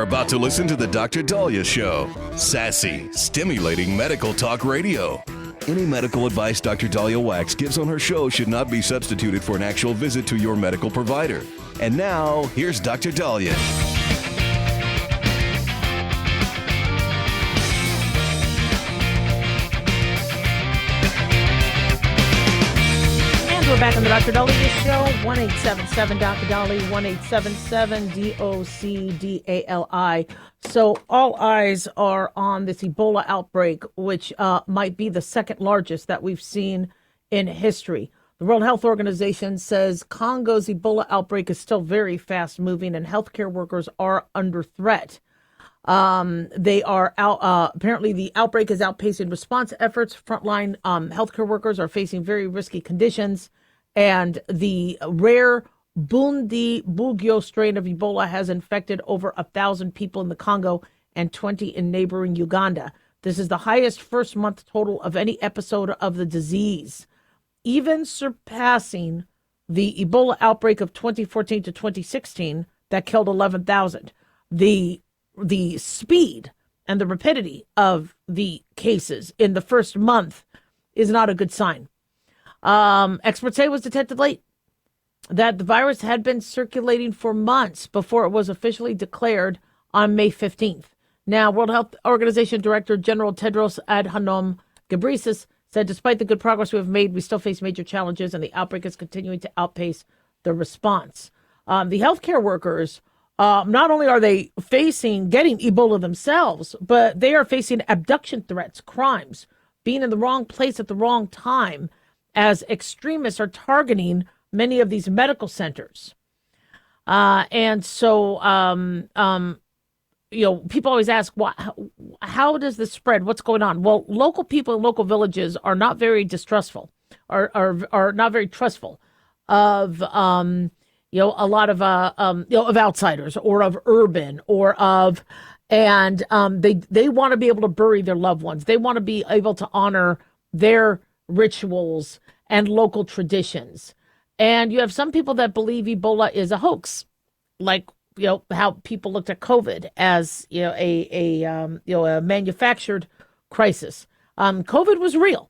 about to listen to the Dr. Dahlia Show. Sassy, stimulating medical talk radio. Any medical advice Dr. Dahlia Wax gives on her show should not be substituted for an actual visit to your medical provider. And now, here's Dr. Dahlia. We're back on the Dr. Dahlia Show, 1-877-Dr. Dahlia, 1-877-DOCDALI. So all eyes are on this Ebola outbreak, which might be the second largest that we've seen in history. The World Health Organization says Congo's Ebola outbreak is still very fast moving and healthcare workers are under threat. They are out. Apparently, the outbreak is outpacing response efforts. Frontline healthcare workers are facing very risky conditions, and the rare Bundibugyo strain of Ebola has infected over 1,000 people in the Congo and 20 in neighboring Uganda. This is the highest first month total of any episode of the disease, even surpassing the Ebola outbreak of 2014 to 2016 that killed 11,000. The speed and the rapidity of the cases in the first month is not a good sign. Experts say it was detected late, that the virus had been circulating for months before it was officially declared on May 15th. Now, World Health Organization Director General Tedros Adhanom Ghebreyesus said, despite the good progress we have made, we still face major challenges, and the outbreak is continuing to outpace the response. The healthcare workers, not only are they facing getting Ebola themselves, but they are facing abduction threats, crimes, being in the wrong place at the wrong time, as extremists are targeting many of these medical centers. And so, people always ask, how does this spread? What's going on? Well, local people in local villages are not very distrustful, are not very trustful of, a lot of, of outsiders or of urban or of, and they want to be able to bury their loved ones. They want to be able to honor their rituals and local traditions. And you have some people that believe Ebola is a hoax, like, how people looked at COVID as, a manufactured crisis. COVID was real.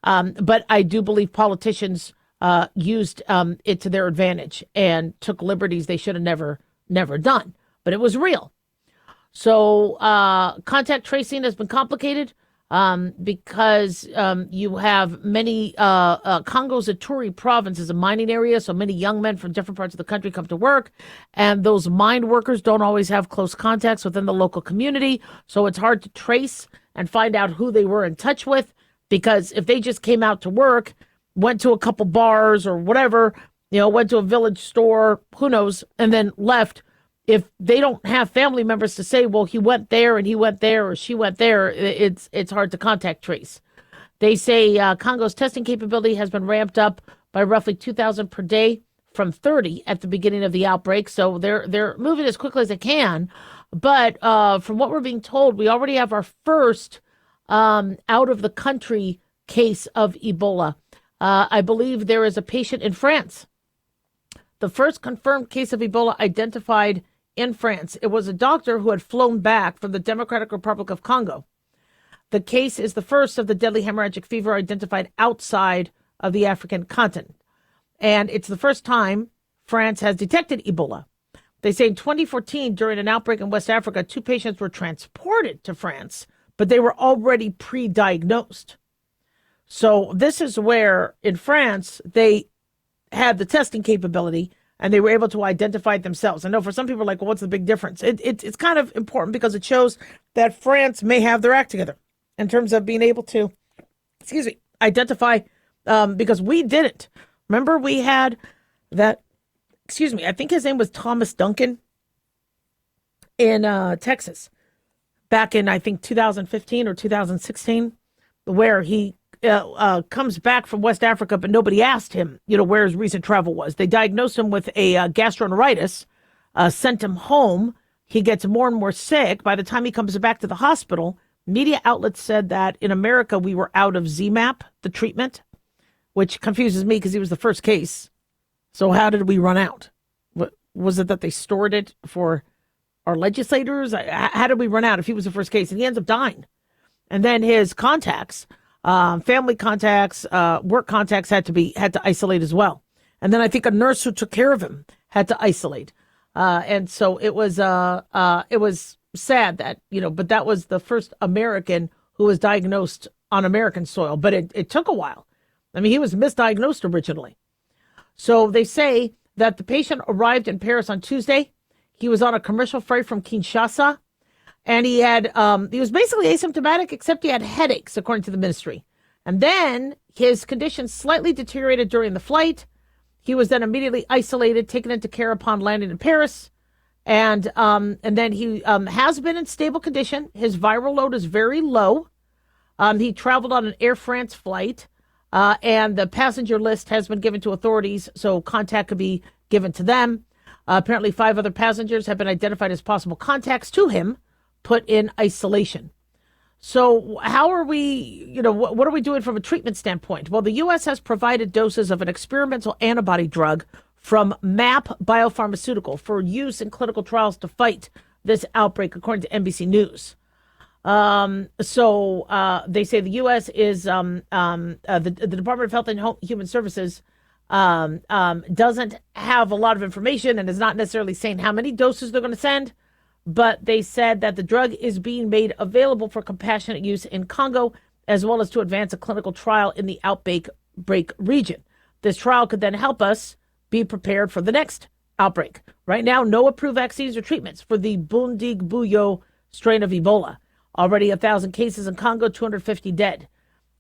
But I do believe politicians used it to their advantage and took liberties they should have never done. But it was real. So contact tracing has been complicated because you have many Congo's Ituri province is a mining area. So many young men from different parts of the country come to work, and those mine workers don't always have close contacts within the local community. So it's hard to trace and find out who they were in touch with, because if they just came out to work, went to a couple bars or whatever, went to a village store, who knows, and then left. If they don't have family members to say, well, he went there and he went there or she went there, it's hard to contact trace. They say Congo's testing capability has been ramped up by roughly 2,000 per day from 30 at the beginning of the outbreak. So they're moving as quickly as they can. But from what we're being told, we already have our first out of the country case of Ebola. I believe there is a patient in France. The first confirmed case of Ebola identified in France. It was a doctor who had flown back from the Democratic Republic of Congo. The case is the first of the deadly hemorrhagic fever identified outside of the African continent. And it's the first time France has detected Ebola. They say in 2014, during an outbreak in West Africa, 2 patients were transported to France, but they were already pre-diagnosed. So this is where in France, they had the testing capability and they were able to identify it themselves. I know for some people are like, well, what's the big difference? It's kind of important because it shows that France may have their act together in terms of being able to, identify, because we didn't. Remember, we had that, I think his name was Thomas Duncan in Texas back in, I think, 2015 or 2016, where he comes back from West Africa, but nobody asked him, where his recent travel was. They diagnosed him with a gastroenteritis, sent him home. He gets more and more sick. By the time he comes back to the hospital, media outlets said that in America, we were out of ZMapp, the treatment, which confuses me because he was the first case. So how did we run out? Was it that they stored it for our legislators? How did we run out if he was the first case? And he ends up dying. And then his contacts, family contacts, work contacts had to isolate as well. And then I think a nurse who took care of him had to isolate. And so it was sad that, but that was the first American who was diagnosed on American soil. But it took a while. I mean, he was misdiagnosed originally. So they say that the patient arrived in Paris on Tuesday. He was on a commercial flight from Kinshasa. And he was basically asymptomatic, except he had headaches, according to the ministry. And then his condition slightly deteriorated during the flight. He was then immediately isolated, taken into care upon landing in Paris. And then he has been in stable condition. His viral load is very low. He traveled on an Air France flight, and the passenger list has been given to authorities, so contact could be given to them. Apparently, 5 other passengers have been identified as possible contacts to him, put in isolation. So how are we, what are we doing from a treatment standpoint? Well, the U.S. has provided doses of an experimental antibody drug from MAP Biopharmaceutical for use in clinical trials to fight this outbreak, according to NBC News. So they say the U.S. is, the Department of Health and Human Services doesn't have a lot of information and is not necessarily saying how many doses they're going to send. But they said that the drug is being made available for compassionate use in Congo, as well as to advance a clinical trial in the Outbreak region. This trial could then help us be prepared for the next outbreak. Right now, no approved vaccines or treatments for the Bundibugyo strain of Ebola. Already 1,000 cases in Congo, 250 dead.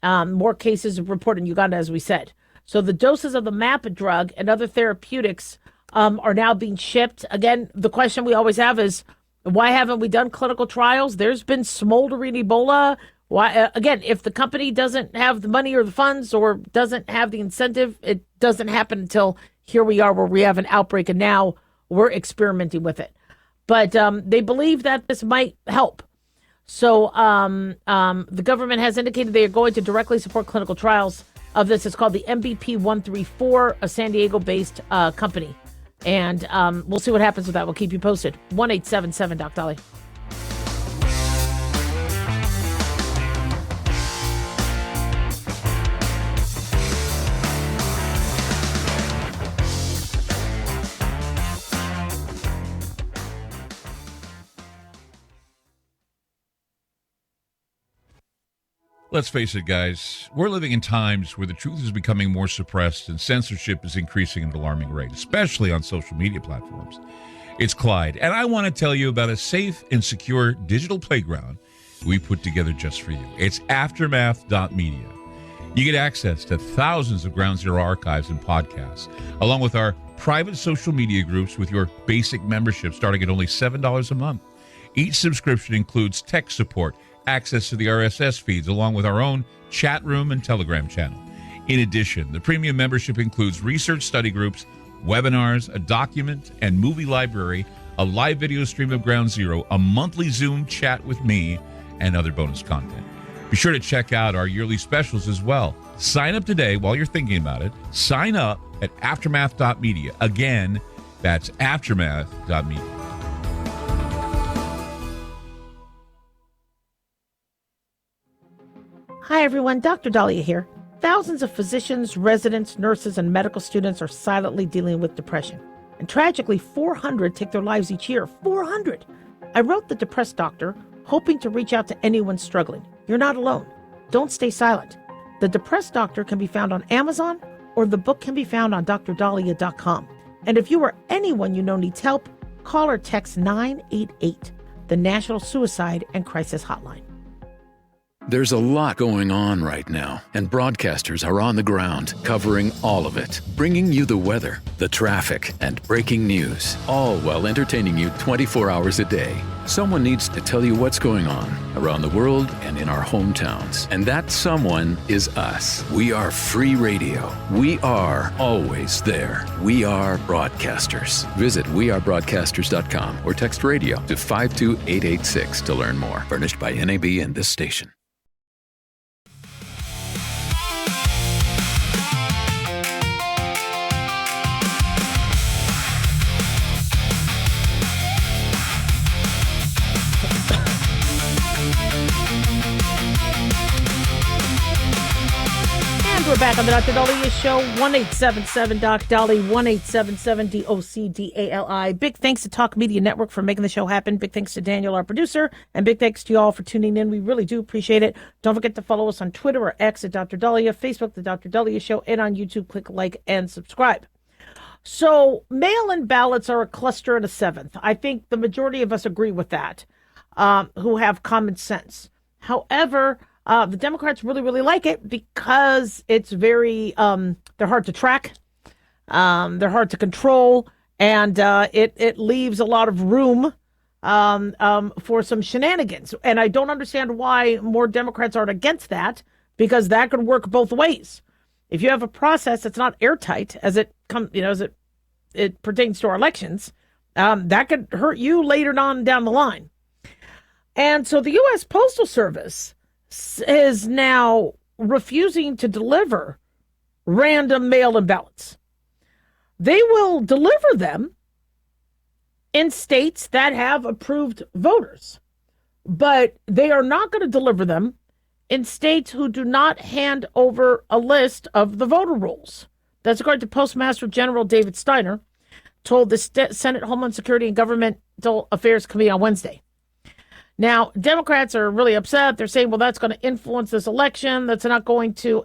More cases reported in Uganda, as we said. So the doses of the MAP drug and other therapeutics are now being shipped. Again, the question we always have is, why haven't we done clinical trials? There's been smoldering Ebola. Why? Again, if the company doesn't have the money or the funds or doesn't have the incentive, it doesn't happen until here we are where we have an outbreak and now we're experimenting with it. But they believe that this might help. So the government has indicated they are going to directly support clinical trials of this. It's called the MVP 134, a San Diego-based company. And we'll see what happens with that. We'll keep you posted. 1-877 Doc Dolly. Let's face it, guys. We're living in times where the truth is becoming more suppressed and censorship is increasing at an alarming rate, especially on social media platforms. It's Clyde, and I want to tell you about a safe and secure digital playground we put together just for you. It's Aftermath.media. You get access to thousands of Ground Zero archives and podcasts, along with our private social media groups with your basic membership starting at only $7 a month. Each subscription includes tech support, access to the RSS feeds, along with our own chat room and Telegram channel. In addition, the premium membership includes research study groups, webinars, a document and movie library, a live video stream of Ground Zero, a monthly Zoom chat with me, and other bonus content. Be sure to check out our yearly specials as well. Sign up today while you're thinking about it. Sign up at Aftermath.media. Again, that's Aftermath.media. Hi, everyone. Dr. Dahlia here. Thousands of physicians, residents, nurses, and medical students are silently dealing with depression. And tragically, 400 take their lives each year. 400! I wrote The Depressed Doctor, hoping to reach out to anyone struggling. You're not alone. Don't stay silent. The Depressed Doctor can be found on Amazon, or the book can be found on drdahlia.com. And if you or anyone you know needs help, call or text 988, the National Suicide and Crisis Hotline. There's a lot going on right now, and broadcasters are on the ground covering all of it, bringing you the weather, the traffic, and breaking news, all while entertaining you 24 hours a day. Someone needs to tell you what's going on around the world and in our hometowns, and that someone is us. We are free radio. We are always there. We are broadcasters. Visit wearebroadcasters.com or text radio to 52886 to learn more. Furnished by NAB and this station. We're back on the Dr. Dahlia Show. 1-877-DOC-DALI, 1-877-DOC-DALI. Big thanks to Talk Media Network for making the show happen. Big thanks to Daniel, our producer, and big thanks to you all for tuning in. We really do appreciate it. Don't forget to follow us on Twitter or X at Dr. Dahlia, Facebook, The Dr. Dahlia Show, and on YouTube. Click like and subscribe. So mail-in ballots are a cluster and a seventh. I think the majority of us agree with that, who have common sense. However, the Democrats really, really like it because it's very, they're hard to track, they're hard to control, and it leaves a lot of room for some shenanigans. And I don't understand why more Democrats aren't against that, because that could work both ways. If you have a process that's not airtight as it pertains to our elections, that could hurt you later on down the line. And so the U.S. Postal Service is now refusing to deliver random mail-in ballots. They will deliver them in states that have approved voters, but they are not going to deliver them in states who do not hand over a list of the voter rolls. That's according to Postmaster General David Steiner, told the Senate Homeland Security and Governmental Affairs Committee on Wednesday. Now, Democrats are really upset. They're saying, well, that's going to influence this election. That's not going to.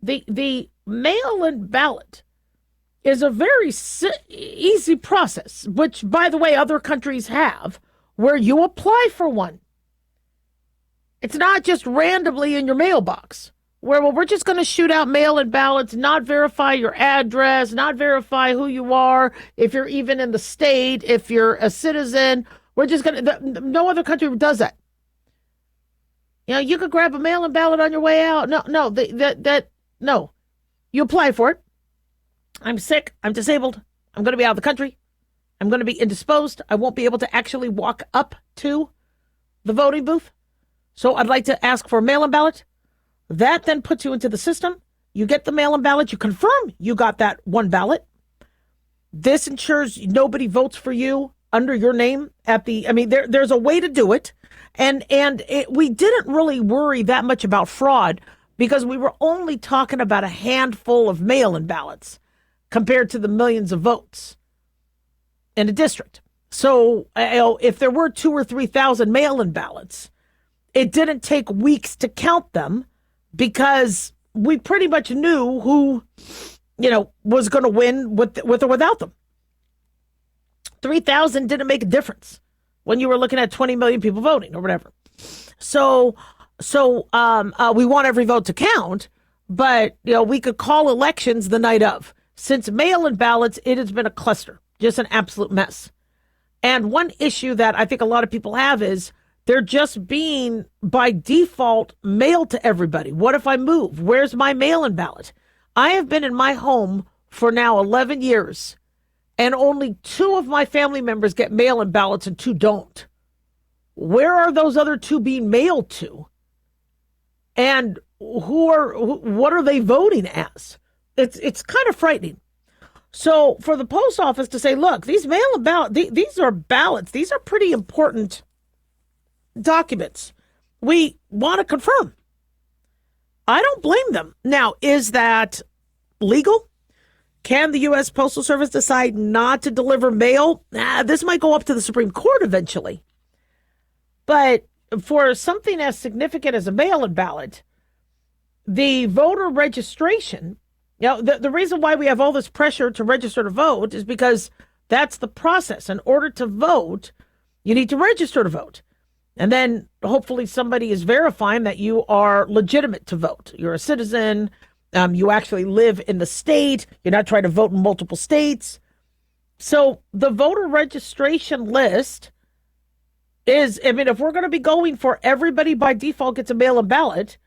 The mail-in ballot is a very easy process, which, by the way, other countries have, where you apply for one. It's not just randomly in your mailbox, where, well, we're just going to shoot out mail-in ballots, not verify your address, not verify who you are, if you're even in the state, if you're a citizen. We're just going to, no other country does that. You know, you could grab a mail-in ballot on your way out. No. You apply for it. I'm sick. I'm disabled. I'm going to be out of the country. I'm going to be indisposed. I won't be able to actually walk up to the voting booth. So I'd like to ask for a mail-in ballot. That then puts you into the system. You get the mail-in ballot. You confirm you got that one ballot. This ensures nobody votes for you under your name there's a way to do it. And we didn't really worry that much about fraud because we were only talking about a handful of mail-in ballots compared to the millions of votes in a district. So if there were 2,000 or 3,000 mail-in ballots, it didn't take weeks to count them because we pretty much knew who, was going to win with or without them. 3,000 didn't make a difference when you were looking at 20 million people voting or whatever. So we want every vote to count, but we could call elections the night of. Since mail-in ballots, it has been a cluster, just an absolute mess. And one issue that I think a lot of people have is they're just being by default mailed to everybody. What if I move? Where's my mail-in ballot? I have been in my home for now 11 years. And only 2 of my family members get mail-in ballots and 2 don't. Where are those other 2 being mailed to? And what are they voting as? It's kind of frightening. So for the post office to say, look, these mail-in ballots, these are ballots. These are pretty important documents. We want to confirm. I don't blame them. Now, is that legal? Can the U.S. Postal Service decide not to deliver mail? This might go up to the Supreme Court eventually. But for something as significant as a mail-in ballot, the voter registration, the reason why we have all this pressure to register to vote is because that's the process. In order to vote, you need to register to vote. And then hopefully somebody is verifying that you are legitimate to vote. You're a citizen. You actually live in the state. You're not trying to vote in multiple states. So the voter registration list is, if we're going to be going for everybody by default gets a mail-in ballot,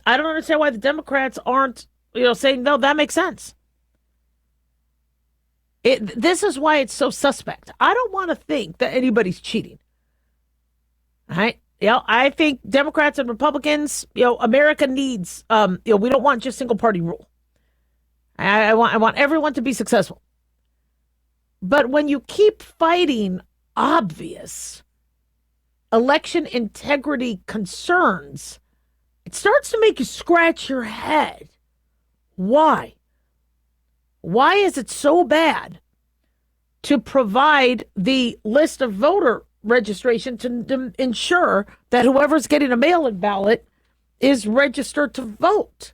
I don't understand why the Democrats aren't, saying, no, that makes sense. This is why it's so suspect. I don't want to think that anybody's cheating. All right. I think Democrats and Republicans, America needs, we don't want just single party rule. I want everyone to be successful. But when you keep fighting obvious election integrity concerns, it starts to make you scratch your head. Why? Why is it so bad to provide the list of voter registration to ensure that whoever's getting a mail-in ballot is registered to vote?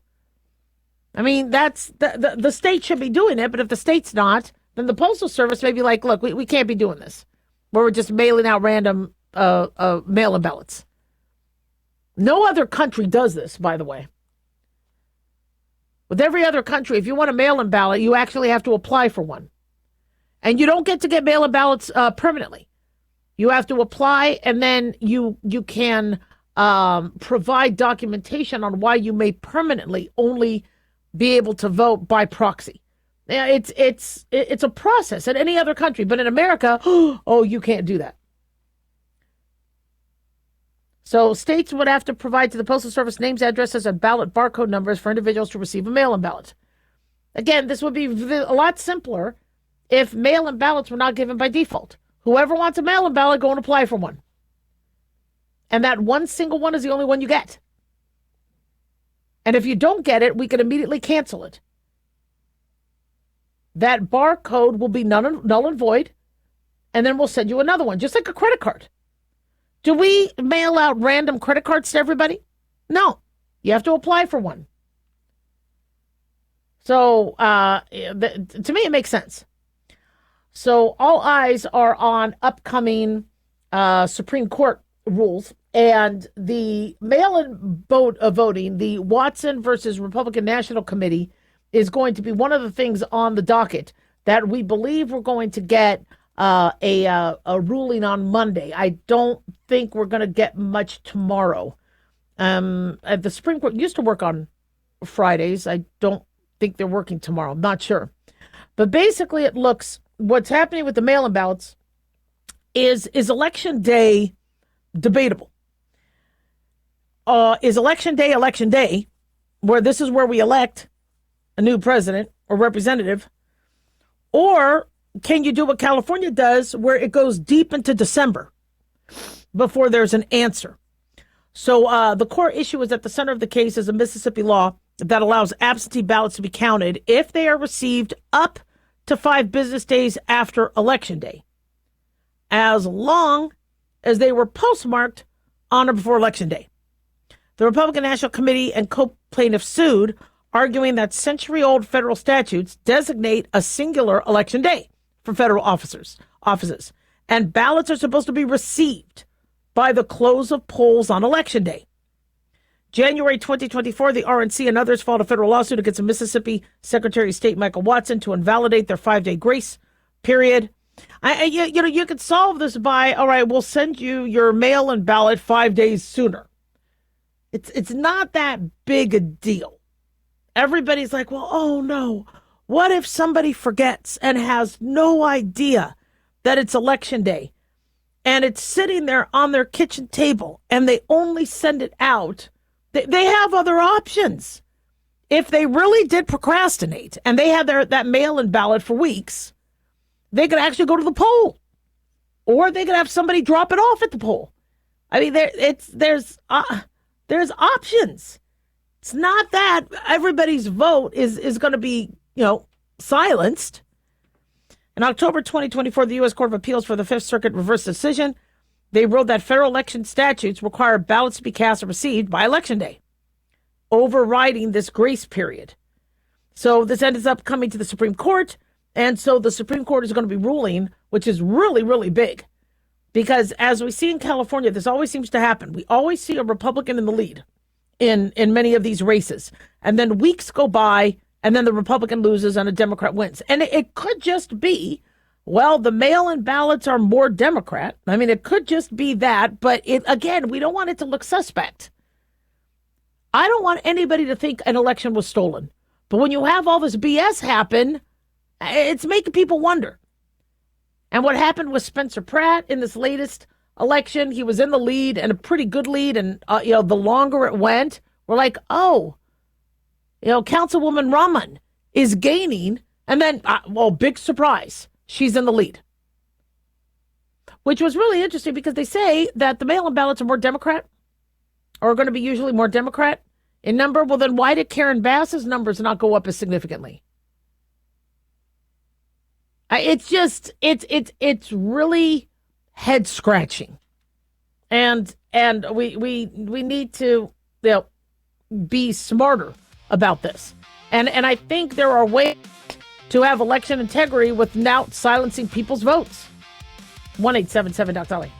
I mean, that's the state should be doing it, but if the state's not, then the Postal Service may be like, look, we can't be doing this, where we're just mailing out random mail-in ballots. No other country does this, by the way. With every other country, if you want a mail-in ballot, you actually have to apply for one. And you don't get to get mail-in ballots permanently. You have to apply, and then you can provide documentation on why you may permanently only be able to vote by proxy. Yeah, it's a process in any other country, but in America, oh, you can't do that. So states would have to provide to the Postal Service names, addresses, and ballot barcode numbers for individuals to receive a mail-in ballot. Again, this would be a lot simpler if mail-in ballots were not given by default. Whoever wants a mail-in ballot, go and apply for one. And that one single one is the only one you get. And if you don't get it, we can immediately cancel it. That barcode will be null and void, and then we'll send you another one, just like a credit card. Do we mail out random credit cards to everybody? No. You have to apply for one. So, to me, it makes sense. So, all eyes are on upcoming Supreme Court rules, and the mail-in voting, the Watson versus Republican National Committee, is going to be one of the things on the docket that we believe we're going to get a ruling on Monday. I don't think we're going to get much tomorrow. The Supreme Court used to work on Fridays. I don't think they're working tomorrow. I'm not sure. But basically it looks, what's happening with the mail-in ballots is election day debatable? Is election day, where this is where we elect a new president or representative? Or can you do what California does, where it goes deep into December before there's an answer? So the core issue is at the center of the case is a Mississippi law that allows absentee ballots to be counted if they are received up to 5 business days after Election Day, as long as they were postmarked on or before Election Day. The Republican National Committee and co-plaintiffs sued, arguing that century-old federal statutes designate a singular election day for federal offices, and ballots are supposed to be received by the close of polls on Election Day. January 2024, the RNC and others filed a federal lawsuit against the Mississippi Secretary of State Michael Watson to invalidate their 5-day grace period. You could solve this by, all right, we'll send you your mail-in ballot 5 days sooner. It's not that big a deal. Everybody's like, well, oh no, what if somebody forgets and has no idea that it's Election Day and it's sitting there on their kitchen table and they only send it out? They have other options. If they really did procrastinate and they had that mail-in ballot for weeks, they could actually go to the poll, or they could have somebody drop it off at the poll. I mean, there's options. It's not that everybody's vote is going to be, silenced. In October 2024, the U.S. Court of Appeals for the Fifth Circuit reversed decision. They ruled that federal election statutes require ballots to be cast and received by Election Day, overriding this grace period. So this ends up coming to the Supreme Court, and so the Supreme Court is going to be ruling, which is really, really big. Because as we see in California, this always seems to happen. We always see a Republican in the lead in many of these races. And then weeks go by, and then the Republican loses and a Democrat wins. And it could just be, well, the mail-in ballots are more Democrat. I mean, it could just be that. But again, we don't want it to look suspect. I don't want anybody to think an election was stolen. But when you have all this BS happen, it's making people wonder. And what happened with Spencer Pratt in this latest election, he was in the lead and a pretty good lead. And, the longer it went, we're like, oh, Councilwoman Rahman is gaining. And then, big surprise, she's in the lead. Which was really interesting because they say that the mail-in ballots are more Democrat, or are going to be usually more Democrat in number. Well, then why did Karen Bass's numbers not go up as significantly? It's just it's really head scratching, and we need to be smarter about this, and I think there are ways to have election integrity without silencing people's votes. 1-877 Dr. Dolly.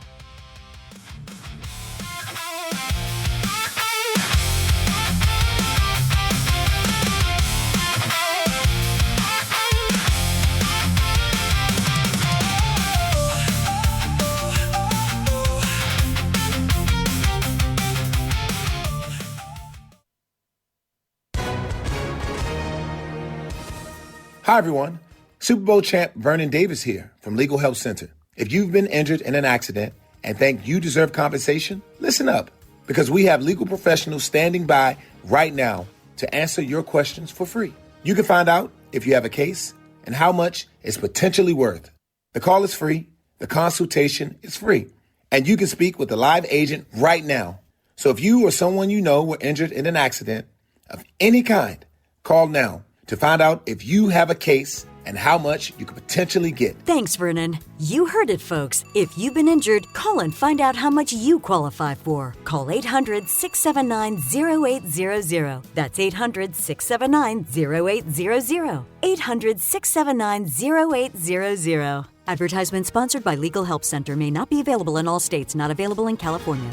Hi, everyone. Super Bowl champ Vernon Davis here from Legal Help Center. If you've been injured in an accident and think you deserve compensation, listen up, because we have legal professionals standing by right now to answer your questions for free. You can find out if you have a case and how much it's potentially worth. The call is free, the consultation is free, and you can speak with a live agent right now. So if you or someone you know were injured in an accident of any kind, call now to find out if you have a case and how much you could potentially get. Thanks, Vernon. You heard it, folks. If you've been injured, call and find out how much you qualify for. Call 800-679-0800. That's 800-679-0800. 800-679-0800. Advertisement sponsored by Legal Help Center. May not be available in all states. Not available in California.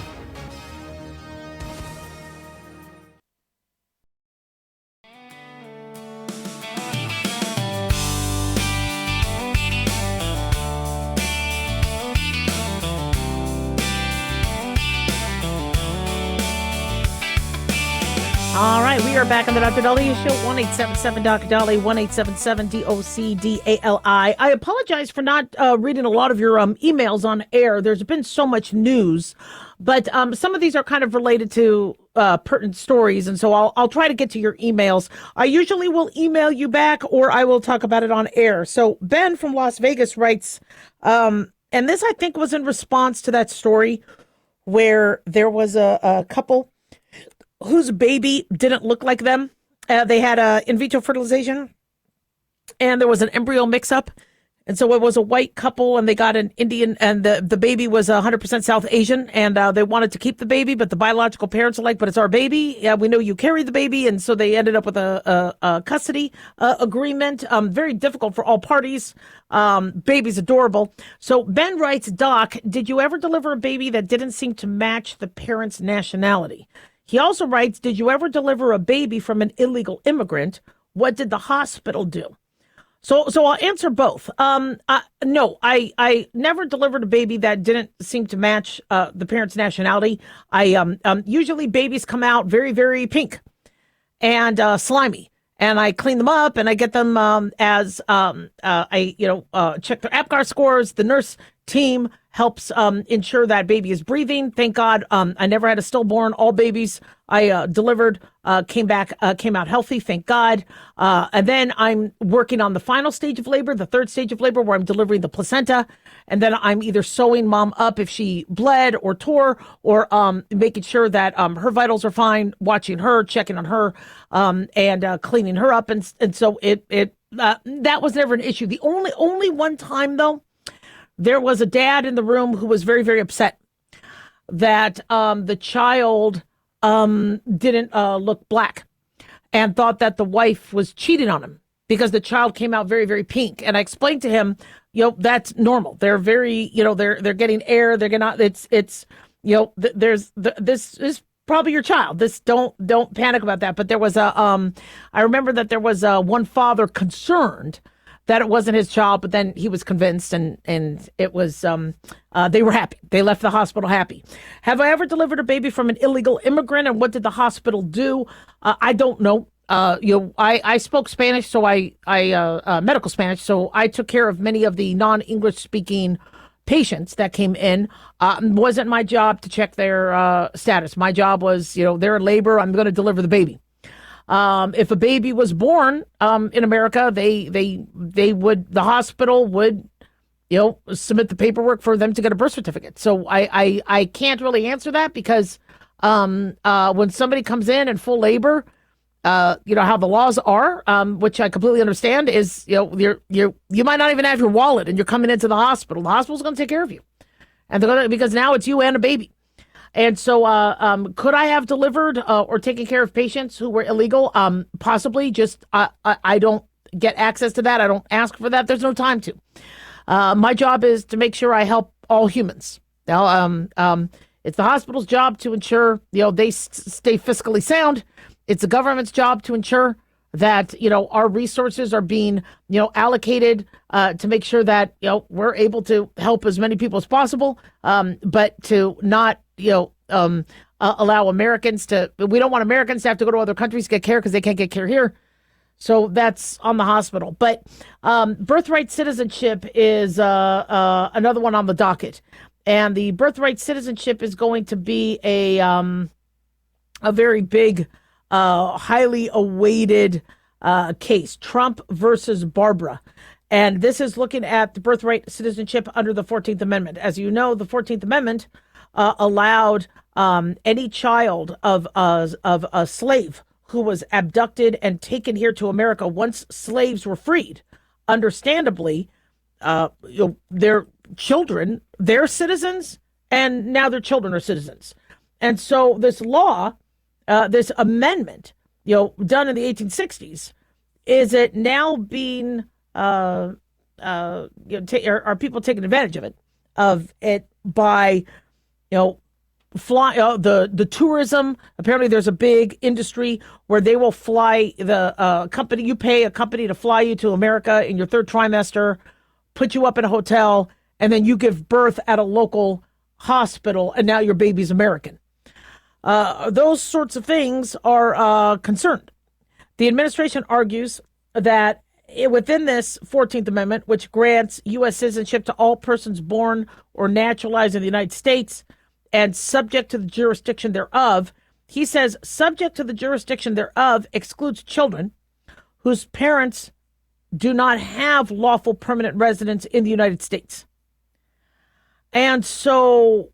All right, we are back on the Dr. Dahlia Show, 1-877 Dr. Dolly, 1-877-DOCDALI. I apologize for not reading a lot of your emails on air. There's been so much news, but some of these are kind of related to pertinent stories, and so I'll try to get to your emails. I usually will email you back, or I will talk about it on air. So Ben from Las Vegas writes, and this I think was in response to that story where there was a couple whose baby didn't look like them. They had in vitro fertilization, and there was an embryo mix-up. And so it was a white couple, and they got an Indian, and the baby was 100% South Asian, and they wanted to keep the baby, but the biological parents are like, but it's our baby. Yeah, we know you carried the baby, and so they ended up with a custody agreement. Very difficult for all parties. Baby's adorable. So Ben writes, Doc, did you ever deliver a baby that didn't seem to match the parent's nationality? He also writes, did you ever deliver a baby from an illegal immigrant? What did the hospital do? So I'll answer both. No, I never delivered a baby that didn't seem to match the parent's nationality. Usually babies come out very, very pink and slimy. And I clean them up, and I get them check their APGAR scores. The nurse team helps ensure that baby is breathing. Thank God, I never had a stillborn. All babies I delivered came out healthy. Thank God. And then I'm working on the final stage of labor, the third stage of labor, where I'm delivering the placenta. And then I'm either sewing mom up if she bled or tore, or making sure that her vitals are fine, watching her, checking on her, and cleaning her up. And so that was never an issue. The only one time, though, there was a dad in the room who was very, very upset that the child didn't look black, and thought that the wife was cheating on him because the child came out very, very pink. And I explained to him, that's normal. They're very, they're getting air. They're gonna, this is probably your child. Don't panic about that. But there was I remember that there was one father concerned that it wasn't his child, but then he was convinced, and it was, they were happy. They left the hospital happy. Have I ever delivered a baby from an illegal immigrant, and what did the hospital do? I don't know. I spoke Spanish, so I medical Spanish, so I took care of many of the non-English speaking patients that came in. Wasn't my job to check their status. My job was, they're in labor. I'm going to deliver the baby. If a baby was born in America, the hospital would, submit the paperwork for them to get a birth certificate. So I can't really answer that because When somebody comes in full labor, how the laws are, which I completely understand, is you might not even have your wallet, and you're coming into the hospital. The hospital's going to take care of you, and because now it's you and a baby. And so, could I have delivered or taken care of patients who were illegal? Possibly. Just I don't get access to that. I don't ask for that. There's no time to. My job is to make sure I help all humans. Now, it's the hospital's job to ensure they stay fiscally sound. It's the government's job to ensure that our resources are being allocated to make sure that we're able to help as many people as possible, but to not allow Americans to. We don't want Americans to have to go to other countries to get care because they can't get care here. So that's on the hospital. But birthright citizenship is another one on the docket, and the birthright citizenship is going to be a very big, highly awaited case, Trump versus Barbara. And this is looking at the birthright citizenship under the 14th Amendment. As you know, the 14th Amendment allowed any child of a slave who was abducted and taken here to America once slaves were freed. Understandably, their children, they're citizens, and now their children are citizens. And so this law, this amendment, done in the 1860s, is it now being, are people taking advantage of it by, fly the tourism? Apparently there's a big industry where they will fly the company. You pay a company to fly you to America in your third trimester, put you up in a hotel, and then you give birth at a local hospital, and now your baby's American. Those sorts of things are concerned. The administration argues that within this 14th Amendment, which grants U.S. citizenship to all persons born or naturalized in the United States and subject to the jurisdiction thereof, he says subject to the jurisdiction thereof excludes children whose parents do not have lawful permanent residence in the United States. And so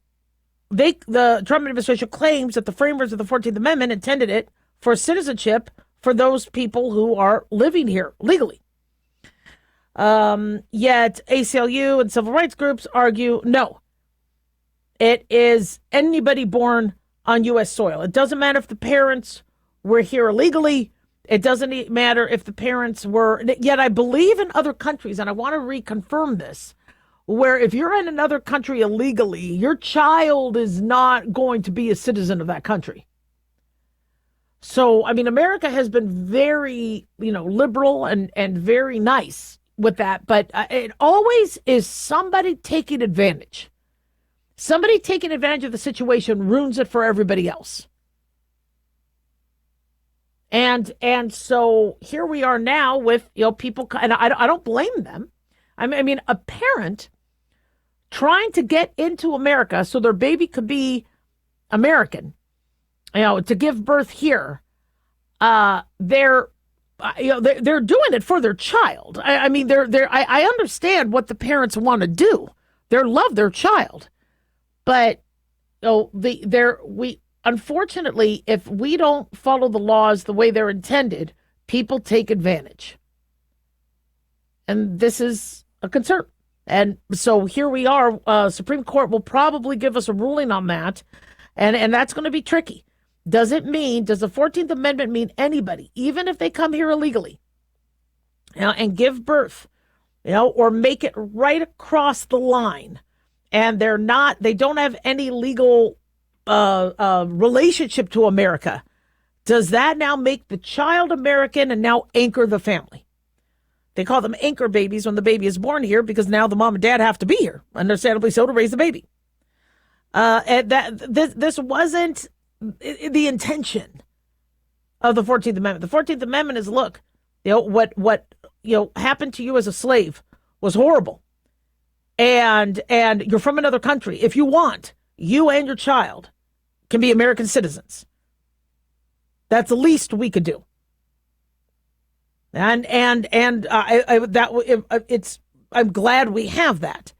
the Trump administration claims that the framers of the 14th Amendment intended it for citizenship for those people who are living here legally. Yet ACLU and civil rights groups argue, no, it is anybody born on U.S. soil. It doesn't matter if the parents were here illegally. It doesn't matter if the parents were. Yet I believe in other countries, and I want to reconfirm this, where if you're in another country illegally, your child is not going to be a citizen of that country. So, I mean, America has been very, liberal and very nice with that, but it always is somebody taking advantage. Somebody taking advantage of the situation ruins it for everybody else. And so here we are now with, people, and I don't blame them. I mean, a parent trying to get into America so their baby could be American, to give birth here, they're doing it for their child. I understand what the parents want to do. They love their child, but unfortunately, if we don't follow the laws the way they're intended, people take advantage, and this is a concern. And so here we are. Supreme Court will probably give us a ruling on that, and that's going to be tricky. Does the 14th Amendment mean anybody, even if they come here illegally, and give birth, or make it right across the line, and they don't have any legal relationship to America? Does that now make the child American and now anchor the family? They call them anchor babies when the baby is born here because now the mom and dad have to be here, understandably so, to raise the baby. And this wasn't the intention of the 14th Amendment. The 14th Amendment is, look, what happened to you as a slave was horrible. And you're from another country. If you want, you and your child can be American citizens. That's the least we could do. I'm glad we have that.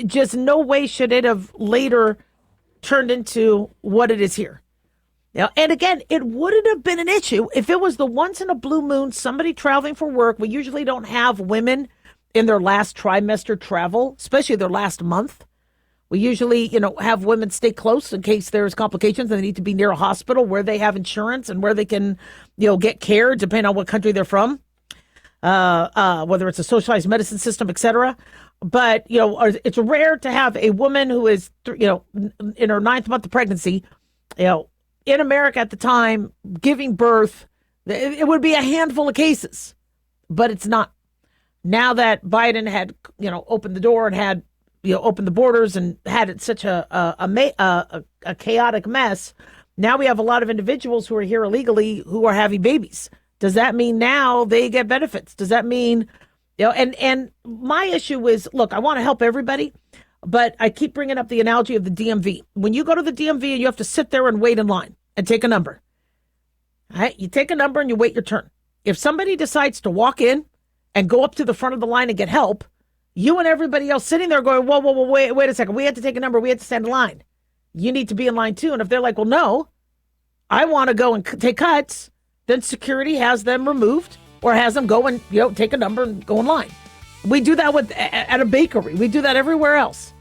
Just no way should it have later turned into what it is here. And again, it wouldn't have been an issue if it was the once in a blue moon, somebody traveling for work. We usually don't have women in their last trimester travel, especially their last month. We usually, have women stay close in case there's complications and they need to be near a hospital where they have insurance and where they can, get care depending on what country they're from, whether it's a socialized medicine system, et cetera. But, it's rare to have a woman who is, in her 9th month of pregnancy, in America at the time, giving birth. It would be a handful of cases, but it's not. Now that Biden had, opened the door and had, opened the borders and had it such a chaotic mess, now we have a lot of individuals who are here illegally who are having babies. Does that mean now they get benefits? Does that mean, and my issue is, look, I want to help everybody, but I keep bringing up the analogy of the DMV. When you go to the DMV and you have to sit there and wait in line and take a number, all right? You take a number and you wait your turn. If somebody decides to walk in and go up to the front of the line and get help, you and everybody else sitting there going, whoa, wait a second. We had to take a number. We had to stand in line. You need to be in line too. And if they're like, well, no, I want to go and take cuts, then security has them removed or has them go and, take a number and go in line. We do that at a bakery. We do that everywhere else.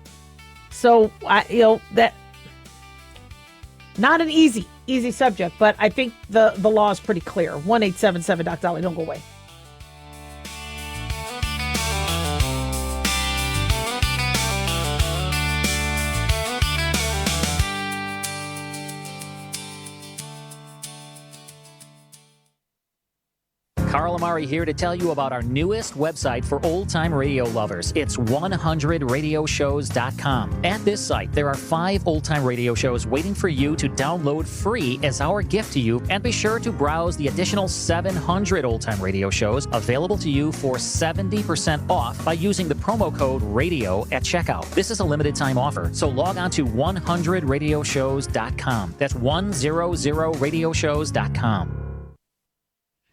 So, that not an easy subject, but I think the law is pretty clear. 1-877 Doc Dolly. Don't go away. Carl Amari here to tell you about our newest website for old-time radio lovers. It's 100radioshows.com. At this site, there are 5 old-time radio shows waiting for you to download free as our gift to you, and be sure to browse the additional 700 old-time radio shows available to you for 70% off by using the promo code RADIO at checkout. This is a limited-time offer, so log on to 100radioshows.com. That's 100radioshows.com.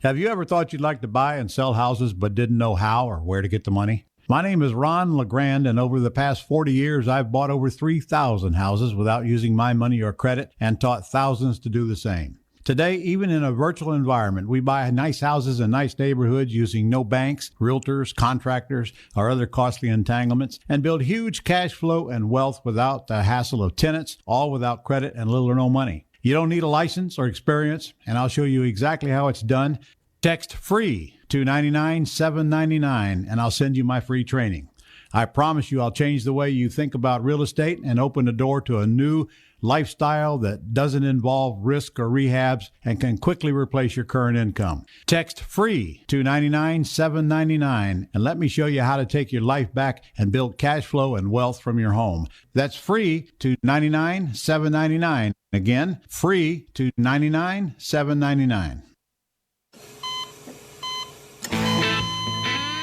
Have you ever thought you'd like to buy and sell houses but didn't know how or where to get the money? My name is Ron LeGrand, and over the past 40 years, I've bought over 3,000 houses without using my money or credit and taught thousands to do the same. Today, even in a virtual environment, we buy nice houses in nice neighborhoods using no banks, realtors, contractors, or other costly entanglements, and build huge cash flow and wealth without the hassle of tenants, all without credit and little or no money. You don't need a license or experience, and I'll show you exactly how it's done. Text FREE to 99799, and I'll send you my free training. I promise you I'll change the way you think about real estate and open the door to a new lifestyle that doesn't involve risk or rehabs and can quickly replace your current income. Text FREE to 99799, and let me show you how to take your life back and build cash flow and wealth from your home. That's FREE to 99799. Again, FREE to 99799.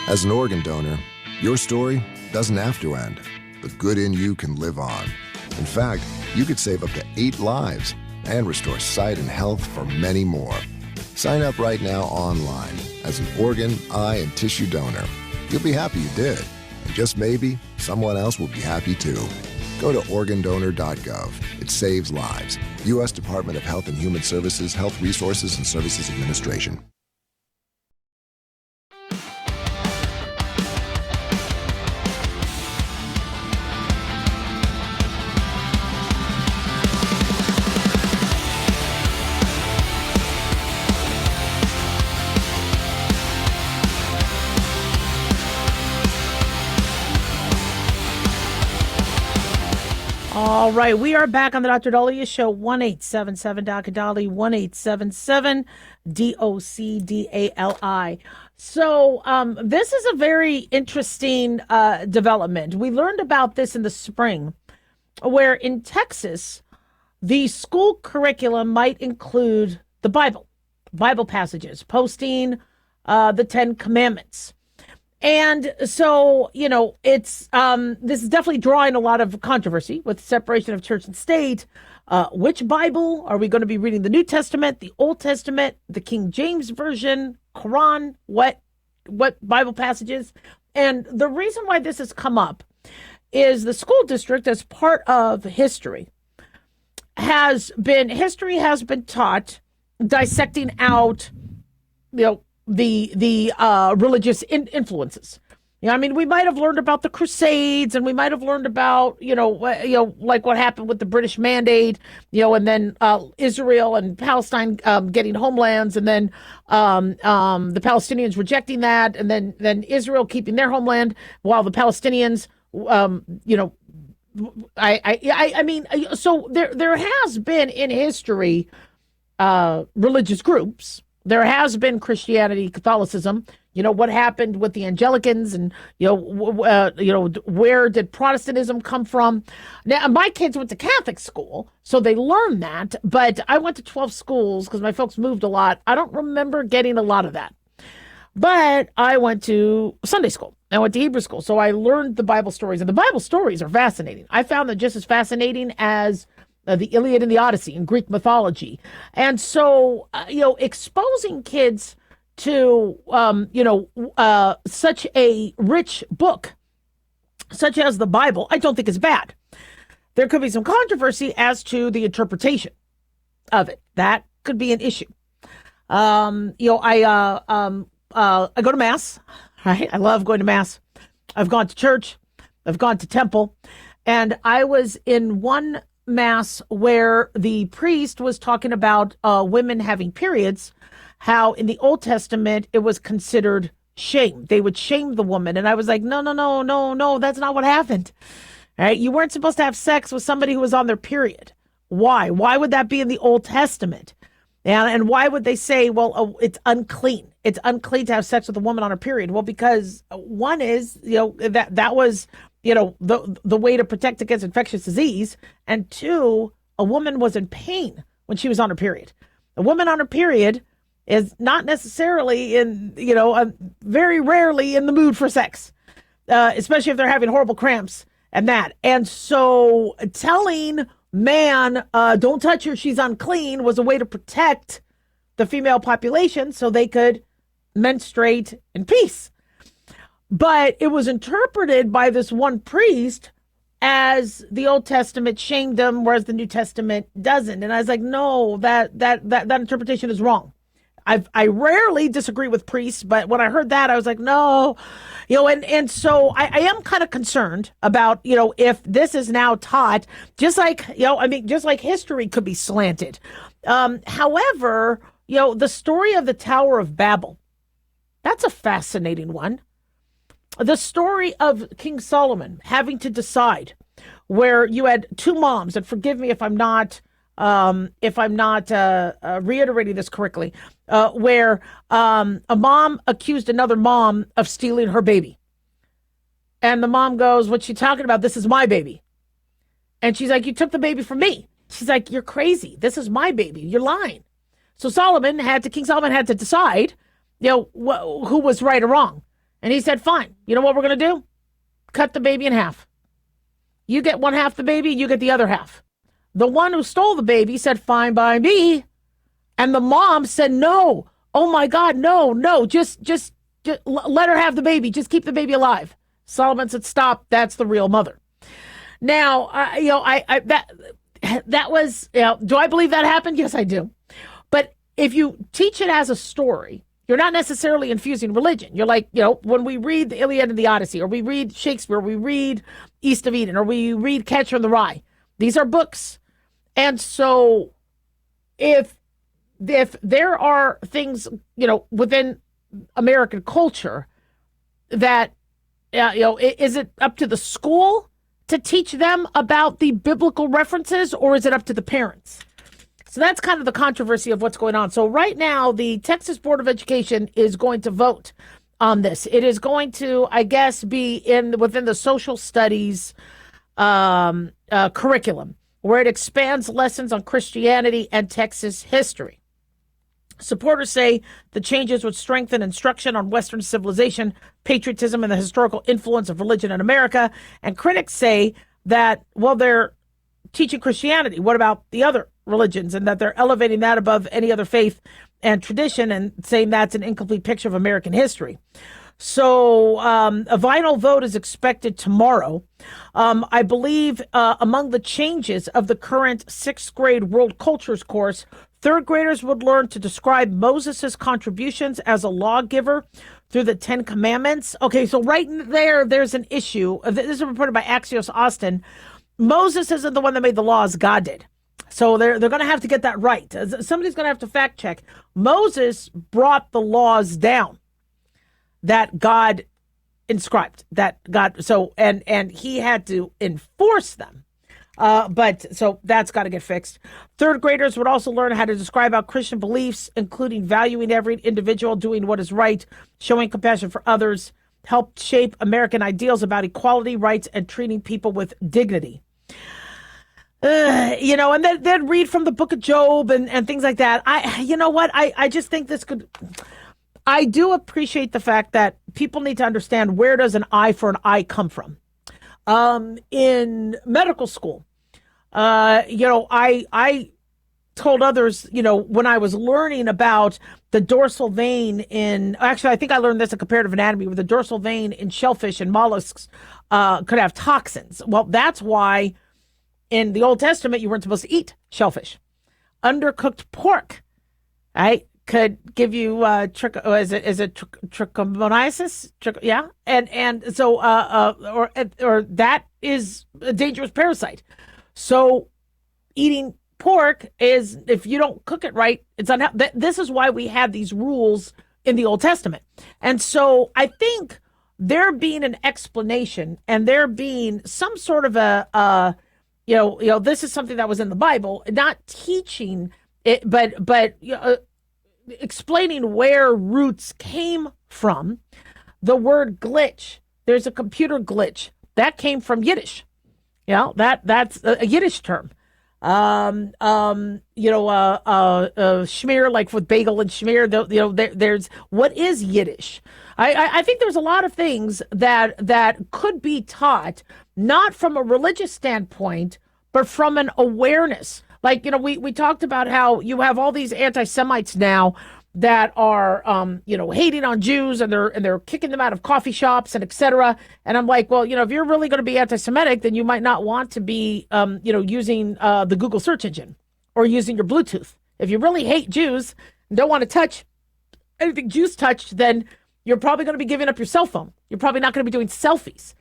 As an organ donor, your story doesn't have to end. The good in you can live on. In fact, you could save up to 8 lives and restore sight and health for many more. Sign up right now online as an organ, eye, and tissue donor. You'll be happy you did. And just maybe, someone else will be happy too. Go to organdonor.gov. It saves lives. U.S. Department of Health and Human Services, Health Resources and Services Administration. All right, we are back on the Dr. Dahlia Show, 1-877 Dr. Dolly, 1-877 DOCDALI. So this is a very interesting development. We learned about this in the spring, where in Texas, the school curriculum might include the Bible passages, posting the 10 Commandments. And so, it's this is definitely drawing a lot of controversy with separation of church and state. Which Bible? Are we going to be reading the New Testament, the Old Testament, the King James Version, Quran? What Bible passages? And the reason why this has come up is the school district, as part of history, history has been taught dissecting out, the religious influences. I mean, we might have learned about the Crusades, and we might have learned about, like what happened with the British Mandate, and then Israel and Palestine getting homelands, and then the Palestinians rejecting that, and then Israel keeping their homeland while the Palestinians, I mean, so there has been in history religious groups. There has been Christianity, Catholicism. What happened with the Anglicans, and where did Protestantism come from? Now, my kids went to Catholic school, so they learned that. But I went to 12 schools because my folks moved a lot. I don't remember getting a lot of that. But I went to Sunday school. I went to Hebrew school, so I learned the Bible stories, and the Bible stories are fascinating. I found them just as fascinating as the Iliad and the Odyssey in Greek mythology. And so, exposing kids to, such a rich book, such as the Bible, I don't think is bad. There could be some controversy as to the interpretation of it. That could be an issue. I go to Mass, right? I love going to Mass. I've gone to church. I've gone to temple. And I was in one Mass where the priest was talking about women having periods, how in the Old Testament it was considered shame. They would shame the woman. And I was like, no, that's not what happened. All right? You weren't supposed to have sex with somebody who was on their period. Why? Why would that be in the Old Testament? And why would they say, well, it's unclean? It's unclean to have sex with a woman on her period. Well, because one is, that was, the way to protect against infectious disease. And two, a woman was in pain when she was on her period. A woman on her period is not necessarily very rarely in the mood for sex, especially if they're having horrible cramps and that. And so telling man, don't touch her, she's unclean, was a way to protect the female population so they could menstruate in peace. But it was interpreted by this one priest as the Old Testament shamed them, whereas the New Testament doesn't. And I was like, no, that interpretation is wrong. I rarely disagree with priests, but when I heard that, I was like, no, and so I am kind of concerned about, if this is now taught, just like history could be slanted. However, the story of the Tower of Babel, that's a fascinating one. The story of King Solomon having to decide, where you had two moms, and forgive me if I'm not reiterating this correctly, where a mom accused another mom of stealing her baby. And the mom goes, what's she talking about? This is my baby. And she's like, you took the baby from me. She's like, you're crazy. This is my baby. You're lying. So King Solomon had to decide, who was right or wrong. And he said, fine. You know what we're going to do? Cut the baby in half. You get one half the baby, you get the other half. The one who stole the baby said, fine by me. And the mom said, no. Oh my God, no. Just let her have the baby. Just keep the baby alive. Solomon said, stop. That's the real mother. Now, that was, do I believe that happened? Yes, I do. But if you teach it as a story, you're not necessarily infusing religion. You're like, when we read the Iliad and the Odyssey, or we read Shakespeare, or we read East of Eden, or we read Catcher in the Rye, these are books. And so if there are things, within American culture that, is it up to the school to teach them about the biblical references, or is it up to the parents? So that's kind of the controversy of what's going on. So right now, the Texas Board of Education is going to vote on this. It is going to, I guess, be within the social studies curriculum, where it expands lessons on Christianity and Texas history. Supporters say the changes would strengthen instruction on Western civilization, patriotism, and the historical influence of religion in America. And critics say that, well, they're teaching Christianity. What about the other religions? And that they're elevating that above any other faith and tradition, and saying that's an incomplete picture of American history. So a final vote is expected tomorrow. I believe among the changes of the current 6th grade world cultures course, 3rd graders would learn to describe Moses' contributions as a lawgiver through the 10 Commandments. Okay, so right there's an issue. This is reported by Axios Austin. Moses isn't the one that made the laws, God did. So they're going to have to get that right. Somebody's going to have to fact check. Moses brought the laws down that God inscribed, and he had to enforce them. So that's got to get fixed. 3rd graders would also learn how to describe our Christian beliefs, including valuing every individual, doing what is right, showing compassion for others, help shape American ideals about equality, rights, and treating people with dignity. And then read from the book of Job and things like that. I just think this could... I do appreciate the fact that people need to understand, where does an eye for an eye come from? In medical school, I told others, when I was learning about the dorsal vein actually, I think I learned this in comparative anatomy, where the dorsal vein in shellfish and mollusks could have toxins. Well, that's why in the Old Testament, you weren't supposed to eat shellfish. Undercooked pork, right, could give you trichomoniasis? Yeah, and so or that is a dangerous parasite. So eating pork is, if you don't cook it right, it's unhealthy. This is why we have these rules in the Old Testament, and so I think there being an explanation and there being some sort of a this is something that was in the Bible, not teaching it, but explaining where roots came from. The word glitch, there's a computer glitch that came from Yiddish. That's a Yiddish term. Schmear, like with bagel and schmear, there's what is Yiddish. I think there's a lot of things that could be taught, not from a religious standpoint, but from an awareness. Like, we talked about how you have all these anti-Semites now that are, hating on Jews, and they're kicking them out of coffee shops and et cetera. And I'm like, well, if you're really going to be anti-Semitic, then you might not want to be, using the Google search engine or using your Bluetooth. If you really hate Jews and don't want to touch anything Jews touch, then you're probably going to be giving up your cell phone. You're probably not going to be doing selfies,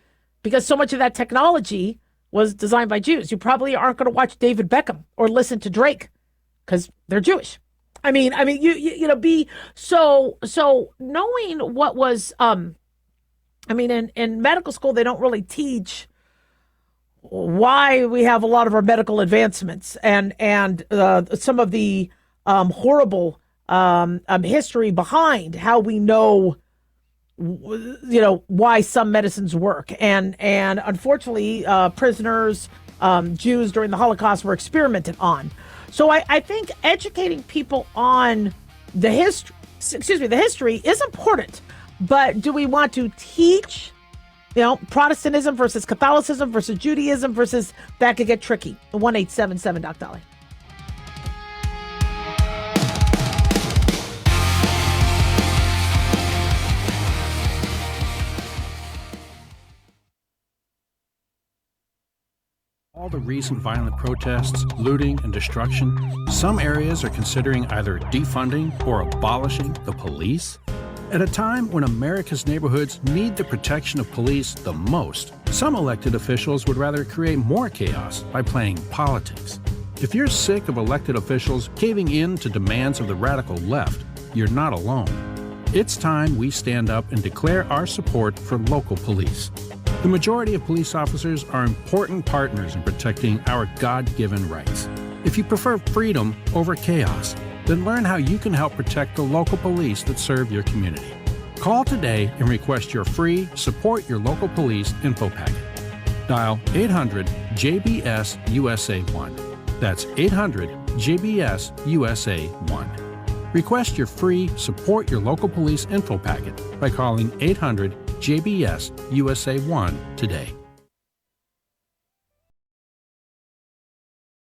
because so much of that technology was designed by Jews. You probably aren't going to watch David Beckham or listen to Drake because they're Jewish. I mean, be so knowing what was, in medical school, they don't really teach why we have a lot of our medical advancements and some of the horrible history behind how we know why some medicines work. And unfortunately, prisoners, Jews during the Holocaust were experimented on. So I think educating people on the history is important. But do we want to teach, Protestantism versus Catholicism versus Judaism versus, that could get tricky. 1-877 Doc Dolly. All the recent violent protests, looting, and destruction, some areas are considering either defunding or abolishing the police. At a time when America's neighborhoods need the protection of police the most, some elected officials would rather create more chaos by playing politics. If you're sick of elected officials caving in to demands of the radical left, you're not alone. It's time we stand up and declare our support for local police. The majority of police officers are important partners in protecting our God-given rights. If you prefer freedom over chaos, then learn how you can help protect the local police that serve your community. Call today and request your free Support Your Local Police info packet. Dial 800-JBS-USA-1. That's 800-JBS-USA-1. Request your free Support Your Local Police info packet by calling 800-JBS-USA-1 today.